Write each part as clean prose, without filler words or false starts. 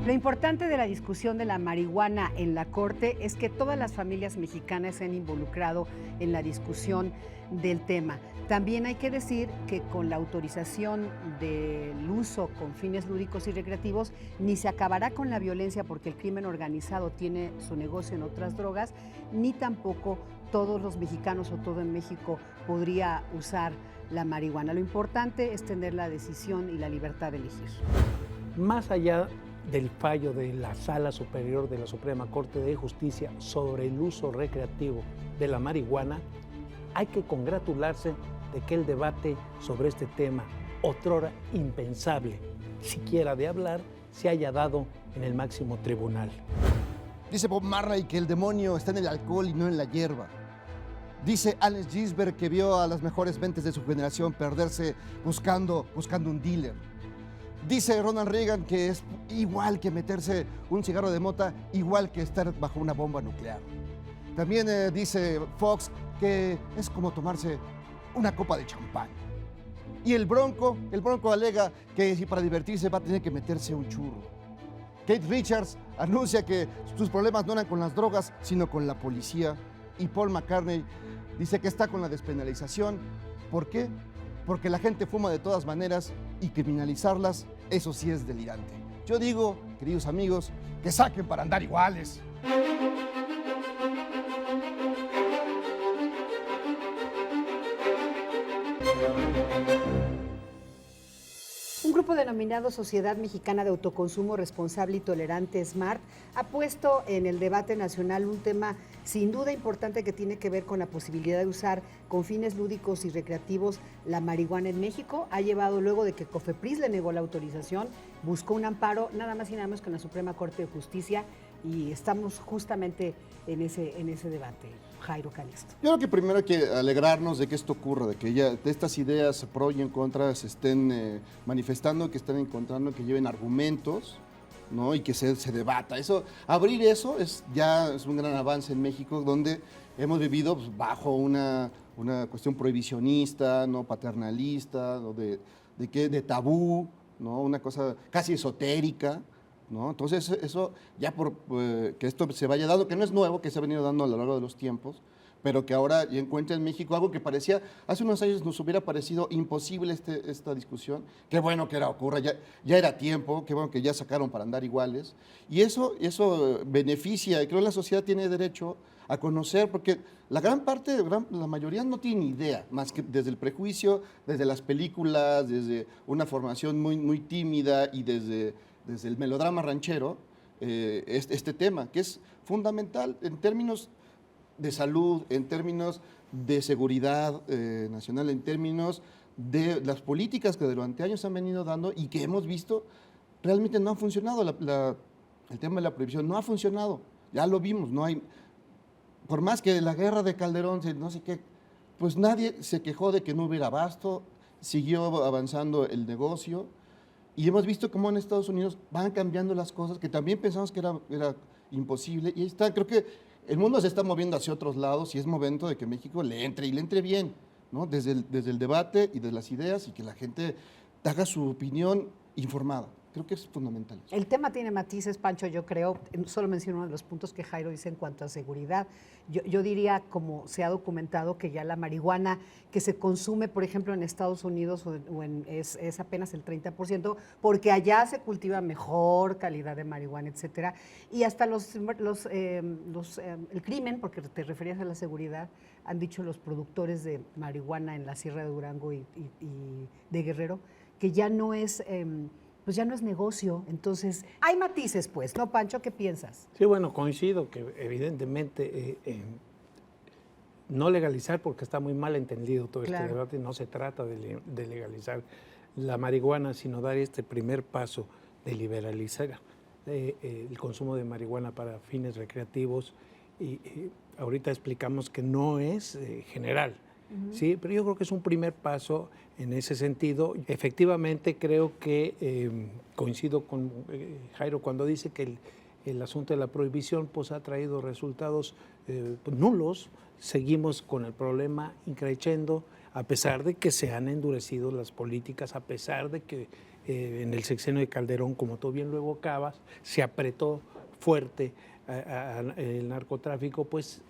Lo importante de la discusión de la marihuana en la Corte es que todas las familias mexicanas se han involucrado en la discusión del tema. También hay que decir que con la autorización del uso con fines lúdicos y recreativos, ni se acabará con la violencia porque el crimen organizado tiene su negocio en otras drogas, ni tampoco todos los mexicanos o todo en México podría usar la marihuana. Lo importante es tener la decisión y la libertad de elegir. Más allá del fallo de la Sala Superior de la Suprema Corte de Justicia sobre el uso recreativo de la marihuana, hay que congratularse de que el debate sobre este tema, otrora impensable, siquiera de hablar, se haya dado en el máximo tribunal. Dice Bob Marley que el demonio está en el alcohol y no en la hierba. Dice Allen Ginsberg que vio a las mejores mentes de su generación perderse buscando un dealer. Dice Ronald Reagan que es igual que meterse un cigarro de mota, igual que estar bajo una bomba nuclear. También dice Fox que es como tomarse una copa de champán. Y el Bronco alega que si para divertirse va a tener que meterse un churro. Kate Richards anuncia que sus problemas no eran con las drogas, sino con la policía. Y Paul McCartney dice que está con la despenalización. ¿Por qué? Porque la gente fuma de todas maneras y criminalizarlas, eso sí es delirante. Yo digo, queridos amigos, que saquen para andar iguales. Un grupo denominado Sociedad Mexicana de Autoconsumo Responsable y Tolerante, SMART, ha puesto en el debate nacional un tema sin duda importante que tiene que ver con la posibilidad de usar con fines lúdicos y recreativos la marihuana en México. Ha llevado, luego de que COFEPRIS le negó la autorización, buscó un amparo nada más y nada menos que en la Suprema Corte de Justicia, y estamos justamente en ese debate. Jairo Calixto. Yo creo que primero hay que alegrarnos de que esto ocurra, de que ya de estas ideas pro y en contra se estén manifestando, que estén encontrando, que lleven argumentos, ¿no? Y que se debata. Abrir eso ya es un gran avance en México, donde hemos vivido pues, bajo una cuestión prohibicionista, ¿no? Paternalista, ¿no? de tabú, ¿no? Una cosa casi esotérica, ¿no? Entonces eso ya que esto se vaya dando, que no es nuevo, que se ha venido dando a lo largo de los tiempos, pero que ahora ya encuentra en México algo que parecía, hace unos años nos hubiera parecido imposible esta discusión. Qué bueno que ocurra, ya era tiempo, qué bueno que ya sacaron para andar iguales. Y eso beneficia, y creo que la sociedad tiene derecho a conocer, porque la gran parte, la mayoría no tiene ni idea, más que desde el prejuicio, desde las películas, desde una formación muy, muy tímida y desde el melodrama ranchero, este tema, que es fundamental en términos de salud, en términos de seguridad nacional, en términos de las políticas que durante años han venido dando y que hemos visto realmente no han funcionado. El tema de la prohibición no ha funcionado, ya lo vimos, no hay, por más que la guerra de Calderón, no sé qué, pues nadie se quejó de que no hubiera abasto, siguió avanzando el negocio. Y hemos visto cómo en Estados Unidos van cambiando las cosas, que también pensamos que era imposible. Y ahí está, creo que el mundo se está moviendo hacia otros lados y es momento de que México le entre bien, ¿no? Desde el debate y de las ideas, y que la gente haga su opinión informada. Creo que es fundamental. El tema tiene matices, Pancho, yo creo. Solo menciono uno de los puntos que Jairo dice en cuanto a seguridad. Yo diría, como se ha documentado, que ya la marihuana que se consume, por ejemplo, en Estados Unidos es apenas el 30%, porque allá se cultiva mejor calidad de marihuana, etcétera. Y hasta el crimen, porque te referías a la seguridad, han dicho los productores de marihuana en la Sierra de Durango y de Guerrero, que ya no es... pues ya no es negocio. Entonces, hay matices, pues, ¿no, Pancho? ¿Qué piensas? Sí, bueno, coincido que evidentemente no legalizar, porque está muy mal entendido todo este debate, no se trata de legalizar la marihuana, sino dar este primer paso de liberalizar el consumo de marihuana para fines recreativos. Y ahorita explicamos que no es general. Sí, pero yo creo que es un primer paso en ese sentido. Efectivamente, creo que coincido con Jairo cuando dice que el asunto de la prohibición pues, ha traído resultados pues, nulos. Seguimos con el problema increciendo. a pesar de que se han endurecido las políticas, a pesar de que en el sexenio de Calderón, como tú bien lo evocabas, se apretó fuerte el narcotráfico, pues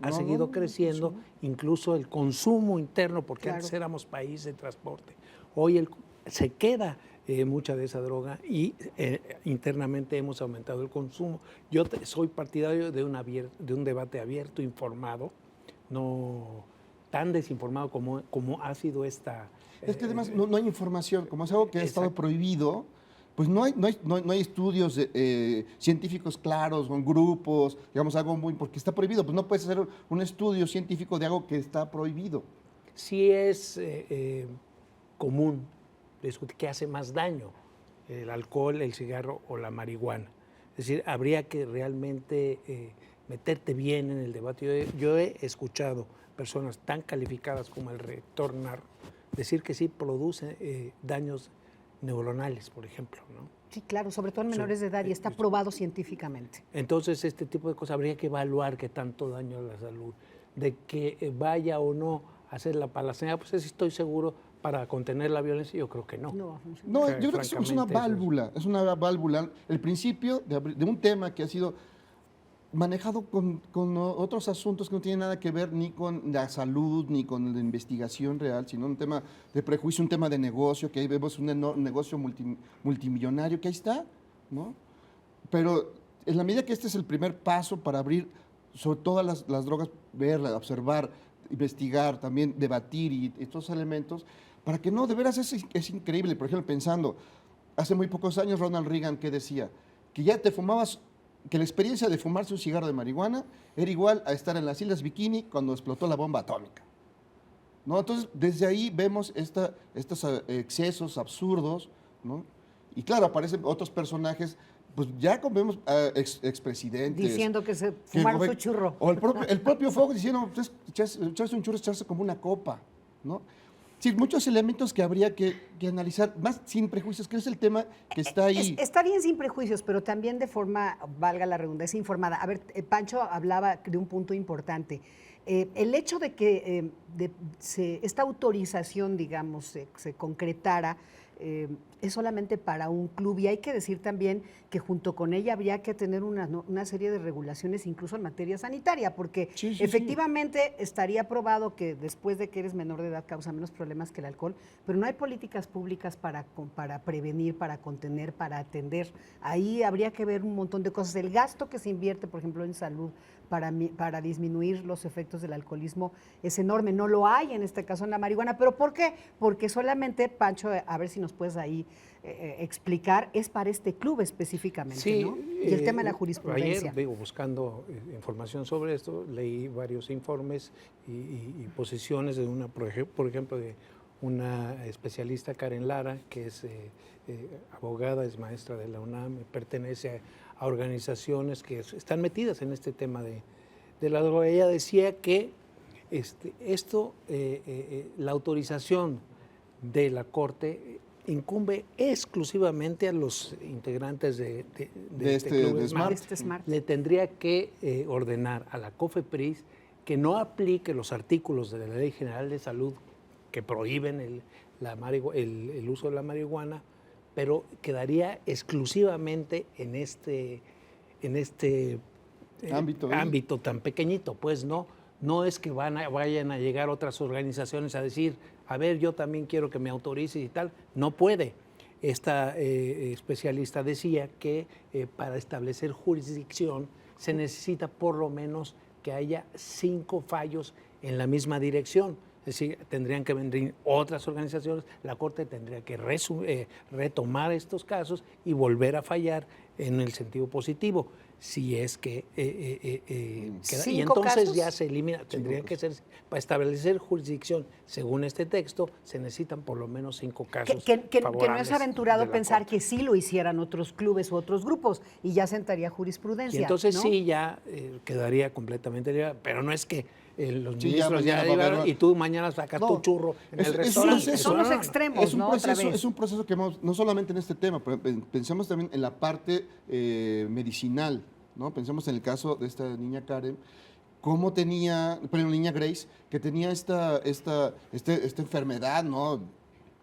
ha seguido creciendo, incluso el consumo interno, porque antes éramos país de transporte. Hoy se queda mucha de esa droga y internamente hemos aumentado el consumo. Yo soy partidario de un debate abierto, informado, no tan desinformado como ha sido esta... Es que además no hay información, como es algo que ha estado prohibido, pues no hay estudios científicos claros, con grupos, digamos algo muy... porque está prohibido, pues no puedes hacer un estudio científico de algo que está prohibido. Sí es común discutir qué hace más daño, el alcohol, el cigarro o la marihuana. Es decir, habría que realmente meterte bien en el debate. Yo he escuchado personas tan calificadas como el rector Narro decir que sí produce daños neuronales, por ejemplo, ¿no? Sí, claro, sobre todo en menores de edad y está probado científicamente. Entonces, este tipo de cosas habría que evaluar qué tanto daño a la salud, de que vaya o no a hacer la palacena, pues estoy seguro para contener la violencia, yo creo que no. No, yo creo que es una válvula, el principio de un tema que ha sido manejado con otros asuntos que no tienen nada que ver ni con la salud, ni con la investigación real, sino un tema de prejuicio, un tema de negocio, que ahí vemos un negocio multimillonario, que ahí está, ¿no? Pero en la medida que este es el primer paso para abrir sobre todas las drogas, verlas, observar, investigar, también debatir y estos elementos, para que no, de veras es increíble. Por ejemplo, pensando, hace muy pocos años Ronald Reagan, ¿qué decía? Que ya te fumabas, que la experiencia de fumarse un cigarro de marihuana era igual a estar en las Islas Bikini cuando explotó la bomba atómica, ¿no? Entonces, desde ahí vemos estos excesos absurdos, ¿no? Y claro, aparecen otros personajes, pues ya vemos expresidentes. Diciendo que se fumaron su churro. O el propio Fox diciendo, pues, echarse un churro, echarse como una copa, ¿no? Sí, muchos elementos que habría que analizar, más sin prejuicios, que es el tema que está ahí. Está bien sin prejuicios, pero también de forma, valga la redundancia, informada. A ver, Pancho hablaba de un punto importante. El hecho de que esta autorización, digamos, se concretara, es solamente para un club, y hay que decir también que junto con ella habría que tener una serie de regulaciones incluso en materia sanitaria, porque efectivamente estaría probado que después de que eres menor de edad causa menos problemas que el alcohol, pero no hay políticas públicas para prevenir, para contener, para atender. Ahí habría que ver un montón de cosas. El gasto que se invierte, por ejemplo, en salud para disminuir los efectos del alcoholismo es enorme. No lo hay en este caso en la marihuana. ¿Pero por qué? Porque solamente, Pancho, a ver si nos puedes ahí explicar, es para este club específicamente, sí, ¿no? Y el tema de la jurisprudencia. Ayer, buscando información sobre esto, leí varios informes y posiciones de por ejemplo, de una especialista, Karen Lara, que es abogada, es maestra de la UNAM, pertenece a organizaciones que están metidas en este tema de la droga. Ella decía que la autorización de la Corte incumbe exclusivamente a los integrantes de este club de Smart. Le tendría que ordenar a la COFEPRIS que no aplique los artículos de la Ley General de Salud que prohíben el uso de la marihuana, pero quedaría exclusivamente en este ámbito tan pequeñito. Pues no es que vayan a llegar otras organizaciones a decir, a ver, yo también quiero que me autorices y tal. No puede. Esta especialista decía que para establecer jurisdicción se necesita por lo menos que haya 5 fallos en la misma dirección. Es decir, tendrían que venir otras organizaciones, la Corte tendría que retomar estos casos y volver a fallar en el sentido positivo. Si es que queda, y entonces casos ya se elimina, tendría que ser, para establecer jurisdicción, según este texto, se necesitan por lo menos 5 casos que no es aventurado pensar que sí lo hicieran otros clubes u otros grupos y ya sentaría jurisprudencia. Y entonces, ¿no? Sí, ya quedaría completamente libre, pero no es que los ministros ya llegaron y tú mañana sacas tu churro en el restaurante. Son los extremos, es un proceso que no solamente en este tema, pero pensamos también en la parte medicinal, ¿no? Pensemos en el caso de esta niña Karen, cómo tenía, pero la niña Grace, que tenía esta enfermedad, ¿no?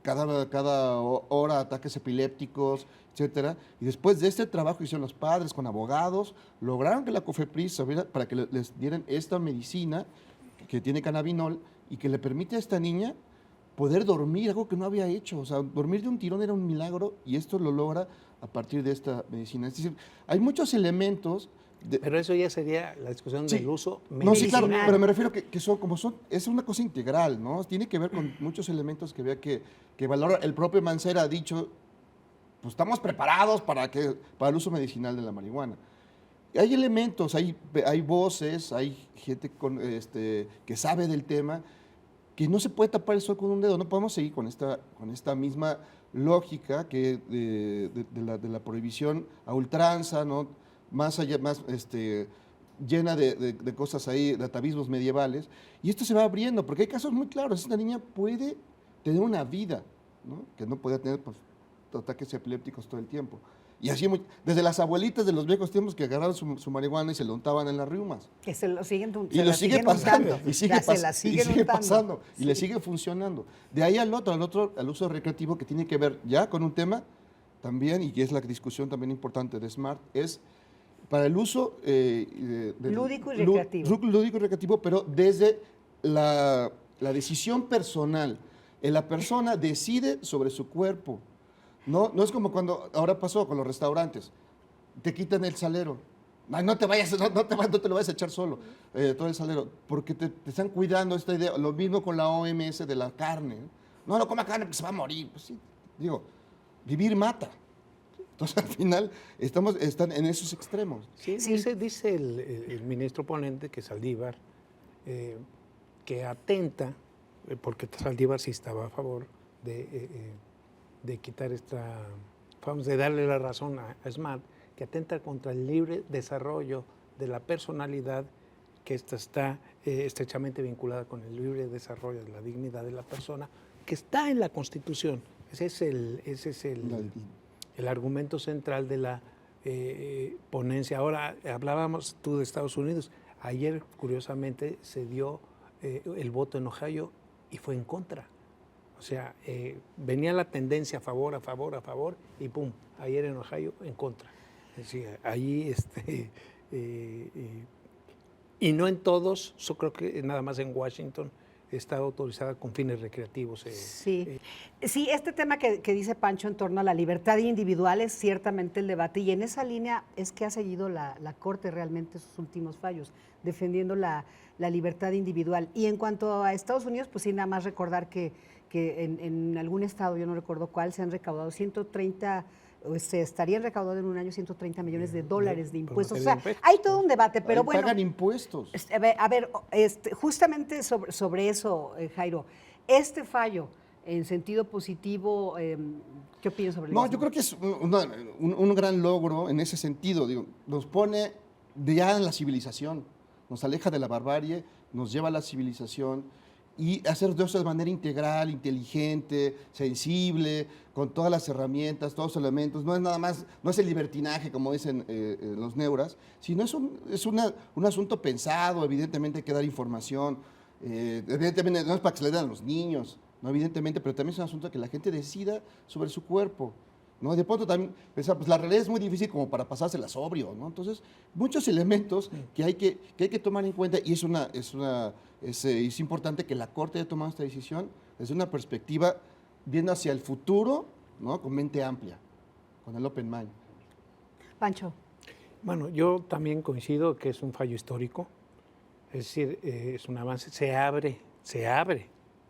Cada hora ataques epilépticos, etcétera. Y después de este trabajo que hicieron los padres con abogados, lograron que la COFEPRIS abriera para que les dieran esta medicina que tiene cannabinol y que le permite a esta niña poder dormir, algo que no había hecho. O sea, dormir de un tirón era un milagro y esto lo logra a partir de esta medicina. Es decir, hay muchos elementos. Pero eso ya sería la discusión del uso medicinal. No, sí, claro, pero me refiero que son, es una cosa integral, ¿no? Tiene que ver con muchos elementos que había que valorar. El propio Mancera ha dicho, pues estamos preparados para el uso medicinal de la marihuana. Hay elementos, hay voces, hay gente que sabe del tema, que no se puede tapar el sol con un dedo. No podemos seguir con esta misma lógica que de la prohibición a ultranza, ¿no? Más allá, llena de cosas ahí, de atavismos medievales. Y esto se va abriendo, porque hay casos muy claros. Esta niña puede tener una vida, ¿no? Que no podía tener pues, ataques epilépticos todo el tiempo. Y así, desde las abuelitas de los viejos tiempos que agarraban su marihuana y se lo untaban en las riumas. Que se lo siguen y lo sigue pasando. Y sigue pasando. Sí. Y le sigue funcionando. De ahí al uso recreativo, que tiene que ver ya con un tema también, y que es la discusión también importante de SMART, es para el uso lúdico y recreativo. Lúdico y recreativo, pero desde la decisión personal. La persona decide sobre su cuerpo. No es como cuando ahora pasó con los restaurantes. Te quitan el salero. Ay, no te lo vayas a echar solo, todo el salero, porque te están cuidando esta idea. Lo mismo con la OMS de la carne. No coma carne porque se va a morir. Pues sí, digo, vivir mata. Entonces, al final, están en esos extremos. Sí. Dice el ministro ponente, que Saldívar, que atenta, porque Saldívar sí estaba a favor de quitar de darle la razón a SMART, que atenta contra el libre desarrollo de la personalidad, que esta está estrechamente vinculada con el libre desarrollo de la dignidad de la persona, que está en la Constitución. Ese es el argumento central de la ponencia. Ahora, hablábamos tú de Estados Unidos. Ayer, curiosamente, se dio el voto en Ohio y fue en contra. O sea, venía la tendencia a favor, y pum, ayer en Ohio en contra. Es decir, ahí, y no en todos, yo creo que nada más en Washington está autorizada con fines recreativos. Sí, este tema que dice Pancho en torno a la libertad individual es ciertamente el debate, y en esa línea es que ha seguido la Corte realmente sus últimos fallos, defendiendo la libertad individual. Y en cuanto a Estados Unidos, pues sí, nada más recordar que en algún estado, yo no recuerdo cuál, se han recaudado 130, se estarían recaudando en un año 130 millones de dólares de impuestos. O sea, hay todo un debate, pero bueno. Pagan impuestos. A ver, justamente sobre eso, Jairo, este fallo en sentido positivo, ¿qué opinas sobre eso? No, yo creo que es un gran logro en ese sentido. Digo, nos pone ya en la civilización, nos aleja de la barbarie, nos lleva a la civilización. Y hacer de eso de manera integral, inteligente, sensible, con todas las herramientas, todos los elementos. No es nada más, no es el libertinaje, como dicen los neuras, sino es un asunto pensado. Evidentemente hay que dar información. Evidentemente no es para que se le den a los niños, no, evidentemente, pero también es un asunto que la gente decida sobre su cuerpo, ¿no? De pronto también pensar, pues la realidad es muy difícil como para pasársela sobrio, ¿no? Entonces, muchos elementos que hay que tomar en cuenta, y es importante que la Corte haya tomado esta decisión desde una perspectiva viendo hacia el futuro, ¿no? Con mente amplia, con el open mind. Pancho. Bueno, yo también coincido que es un fallo histórico, es decir, es un avance, se abre,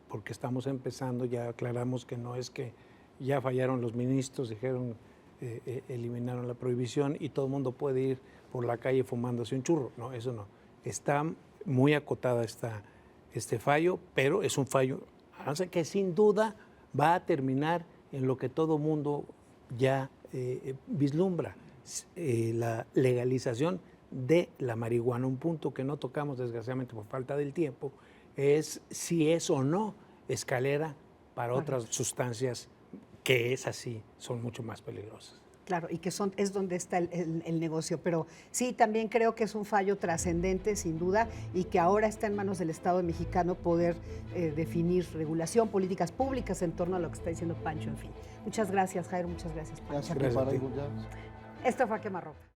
porque estamos empezando, ya aclaramos que no es que ya fallaron los ministros, dijeron, eliminaron la prohibición y todo el mundo puede ir por la calle fumándose un churro. No, eso no. Está muy acotada este fallo, pero es un fallo que sin duda va a terminar en lo que todo mundo ya vislumbra, la legalización de la marihuana. Un punto que no tocamos desgraciadamente por falta del tiempo es si es o no escalera para otras sustancias que es así, son mucho más peligrosas. Claro, y que es donde está el negocio. Pero sí, también creo que es un fallo trascendente, sin duda, y que ahora está en manos del Estado mexicano poder definir regulación, políticas públicas en torno a lo que está diciendo Pancho, en fin. Muchas gracias, Jairo, muchas gracias, Pancho. Gracias, Gracias a ti. Para Esto fue A Quemarropa.